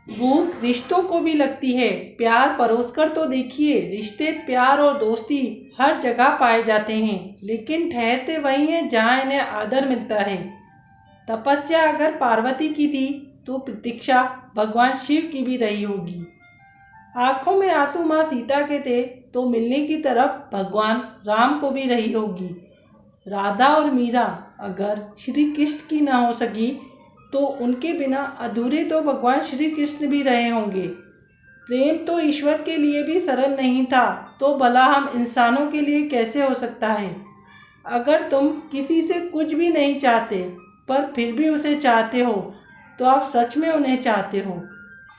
भूख रिश्तों को भी लगती है, प्यार परोसकर तो देखिए। रिश्ते, प्यार और दोस्ती हर जगह पाए जाते हैं, लेकिन ठहरते वहीं हैं जहाँ इन्हें आदर मिलता है। तपस्या अगर पार्वती की थी तो प्रतीक्षा भगवान शिव की भी रही होगी। आंखों में आंसू माँ सीता के थे तो मिलने की तरफ भगवान राम को भी रही होगी। राधा और मीरा अगर श्री कृष्ण की ना हो सकी तो उनके बिना अधूरे तो भगवान श्री कृष्ण भी रहे होंगे। प्रेम तो ईश्वर के लिए भी सरल नहीं था, तो भला हम इंसानों के लिए कैसे हो सकता है। अगर तुम किसी से कुछ भी नहीं चाहते पर फिर भी उसे चाहते हो तो आप सच में उन्हें चाहते हो।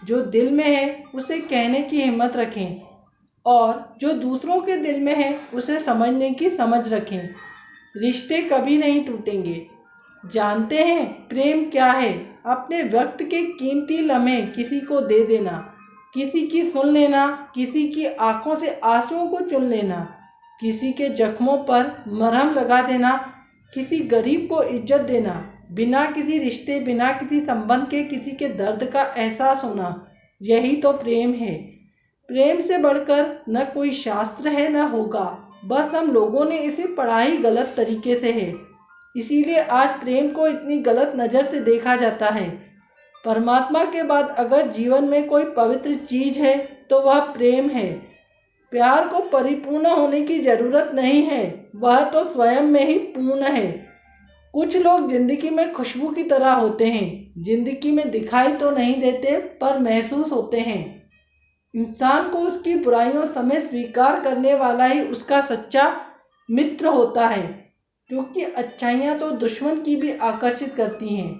जो दिल में है उसे कहने की हिम्मत रखें, और जो दूसरों के दिल में है उसे समझने की समझ रखें। रिश्ते कभी नहीं टूटेंगे। जानते हैं प्रेम क्या है? अपने वक्त के कीमती लम्हे किसी को दे देना, किसी की सुन लेना, किसी की आंखों से आंसुओं को चुन लेना, किसी के जख्मों पर मरहम लगा देना, किसी गरीब को इज्जत देना, बिना किसी रिश्ते, बिना किसी संबंध के किसी के दर्द का एहसास होना, यही तो प्रेम है। प्रेम से बढ़कर न कोई शास्त्र है न होगा, बस हम लोगों ने इसे पढ़ा ही गलत तरीके से है। इसीलिए आज प्रेम को इतनी गलत नज़र से देखा जाता है। परमात्मा के बाद अगर जीवन में कोई पवित्र चीज़ है तो वह प्रेम है। प्यार को परिपूर्ण होने की ज़रूरत नहीं है, वह तो स्वयं में ही पूर्ण है। कुछ लोग जिंदगी में खुशबू की तरह होते हैं, जिंदगी में दिखाई तो नहीं देते पर महसूस होते हैं। इंसान को उसकी बुराइयों समेत स्वीकार करने वाला ही उसका सच्चा मित्र होता है, क्योंकि अच्छाइयाँ तो दुश्मन की भी आकर्षित करती हैं।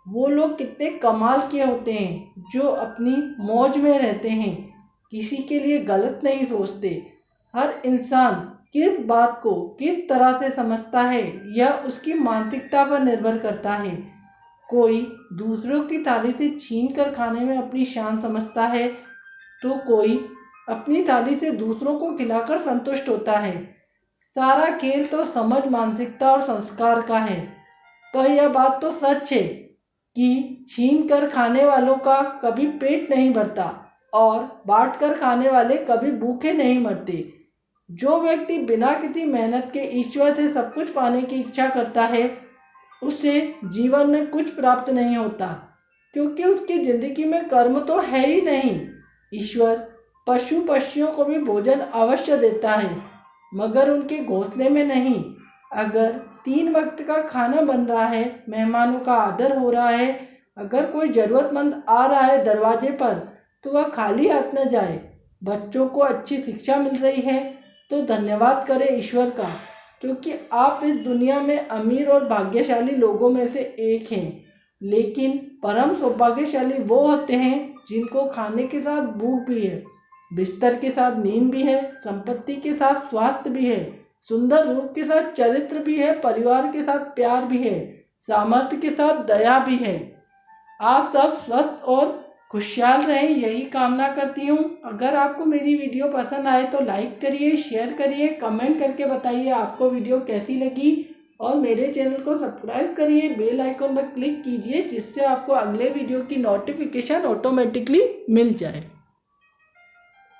वो लोग कितने कमाल के होते हैं जो अपनी मौज में रहते हैं, किसी के लिए गलत नहीं सोचते। हर इंसान किस बात को किस तरह से समझता है यह उसकी मानसिकता पर निर्भर करता है। कोई दूसरों की थाली से छीन कर खाने में अपनी शान समझता है तो कोई अपनी थाली से दूसरों को खिलाकर संतुष्ट होता है। सारा खेल तो समझ, मानसिकता और संस्कार का है। पर यह बात तो सच है कि छीन कर खाने वालों का कभी पेट नहीं भरता और बांट कर खाने वाले कभी भूखे नहीं मरते। जो व्यक्ति बिना किसी मेहनत के ईश्वर से सब कुछ पाने की इच्छा करता है उसे जीवन में कुछ प्राप्त नहीं होता, क्योंकि उसकी जिंदगी में कर्म तो है ही नहीं। ईश्वर पशु पक्षियों को भी भोजन अवश्य देता है, मगर उनके घोंसले में नहीं। अगर 3 वक्त का खाना बन रहा है, मेहमानों का आदर हो रहा है, अगर कोई ज़रूरतमंद आ रहा है दरवाजे पर तो वह खाली हाथ न जाए। बच्चों को अच्छी शिक्षा मिल रही है तो धन्यवाद करें ईश्वर का, क्योंकि आप इस दुनिया में अमीर और भाग्यशाली लोगों में से एक हैं। लेकिन परम सौभाग्यशाली वो होते हैं जिनको खाने के साथ भूख भी है, बिस्तर के साथ नींद भी है, संपत्ति के साथ स्वास्थ्य भी है, सुंदर रूप के साथ चरित्र भी है, परिवार के साथ प्यार भी है, सामर्थ्य के साथ दया भी है। आप सब स्वस्थ और खुशहाल रहें, यही कामना करती हूँ। अगर आपको मेरी वीडियो पसंद आए तो लाइक करिए, शेयर करिए, कमेंट करके बताइए आपको वीडियो कैसी लगी, और मेरे चैनल को सब्सक्राइब करिए, बेल आइकन पर क्लिक कीजिए जिससे आपको अगले वीडियो की नोटिफिकेशन ऑटोमेटिकली मिल जाए।